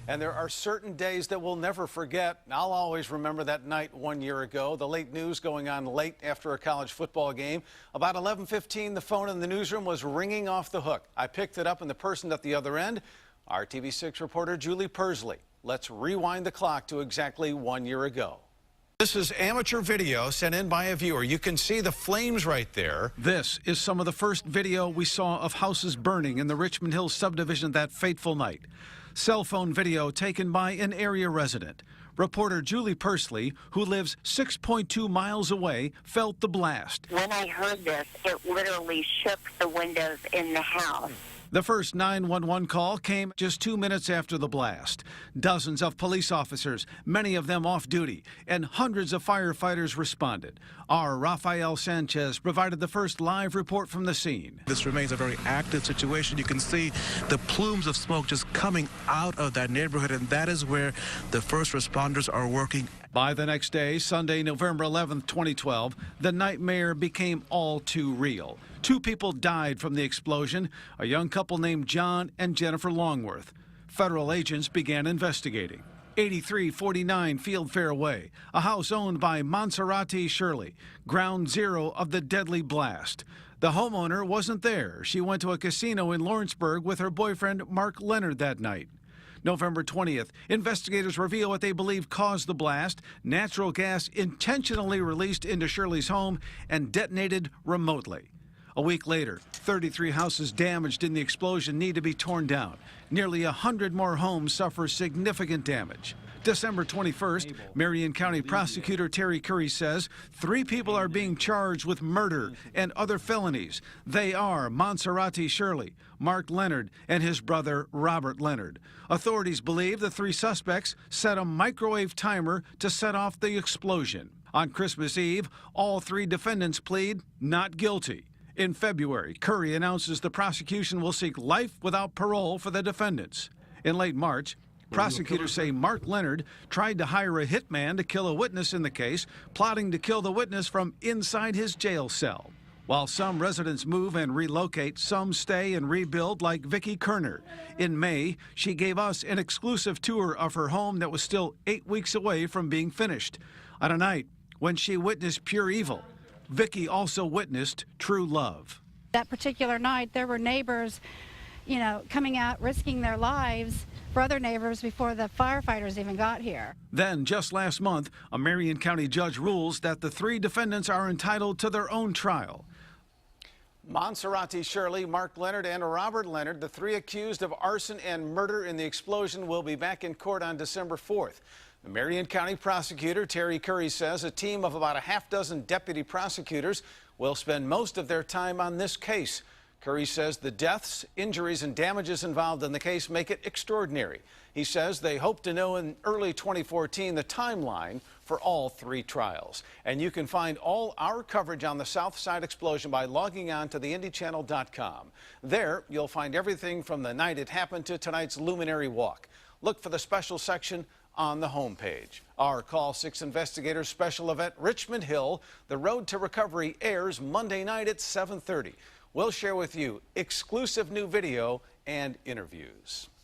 And there are certain days that we'll never forget. I'll always remember that night 1 year ago, the late news going on late after a college football game. About 11:15, the phone in the newsroom was ringing off the hook. I picked it up, and the person at the other end, our TV6 reporter Julie Persley. Let's rewind the clock to exactly 1 year ago. This is amateur video sent in by a viewer. You can see the flames right there. This is some of the first video we saw of houses burning in the Richmond Hill subdivision that fateful night. Cell phone video taken by an area resident. Reporter Julie Persley, who lives 6.2 miles away, felt the blast. When I heard this, it literally shook the windows in the house. The first 911 call came just 2 minutes after the blast. Dozens of police officers, many of them off duty, and hundreds of firefighters responded. Our Rafael Sanchez provided the first live report from the scene. This remains a very active situation. You can see the plumes of smoke just coming out of that neighborhood, and that is where the first responders are working. By the next day, Sunday, November 11th, 2012, the nightmare became all too real. 2 people died from the explosion, a young couple named John and Jennifer Longworth. Federal agents began investigating. 8349 Fieldfair Way, a house owned by Monserrate Shirley, ground zero of the deadly blast. The homeowner wasn't there. She went to a casino in Lawrenceburg with her boyfriend, Mark Leonard, that night. November 20th, investigators reveal what they believe caused the blast. Natural gas intentionally released into Shirley's home and detonated remotely. A week later, 33 houses damaged in the explosion need to be torn down. Nearly 100 more homes suffer significant damage. December 21st, Marion County Prosecutor Terry Curry says 3 people are being charged with murder and other felonies. They are Monserrate Shirley, Mark Leonard, and his brother Robert Leonard. Authorities believe the 3 suspects set a microwave timer to set off the explosion. On Christmas Eve, all 3 defendants plead not guilty. In February, Curry announces the prosecution will seek life without parole for the defendants. In late March, prosecutors say Mark Leonard tried to hire a hitman to kill a witness in the case, plotting to kill the witness from inside his jail cell. While some residents move and relocate, some stay and rebuild, like Vicki Kerner. In May, she gave us an exclusive tour of her home that was still 8 weeks away from being finished. On a night when she witnessed pure evil, Vicki also witnessed true love. That particular night, there were neighbors, coming out, risking their lives for other neighbors before the firefighters even got here. Then, just last month, a Marion County judge rules that the 3 defendants are entitled to their own trial. Monserrate Shirley, Mark Leonard, and Robert Leonard, the 3 accused of arson and murder in the explosion, will be back in court on December 4th. The Marion County prosecutor, Terry Curry, says a team of about a half-dozen deputy prosecutors will spend most of their time on this case. Curry says the deaths, injuries, and damages involved in the case make it extraordinary. He says they hope to know in early 2014 the timeline for all 3 trials. And you can find all our coverage on the Southside explosion by logging on to theindychannel.com. There, you'll find everything from the night it happened to tonight's Luminary Walk. Look for the special section on the homepage. Our Call 6 Investigators special event, Richmond Hill, The Road to Recovery, airs Monday night at 7:30. We'll share with you exclusive new video and interviews.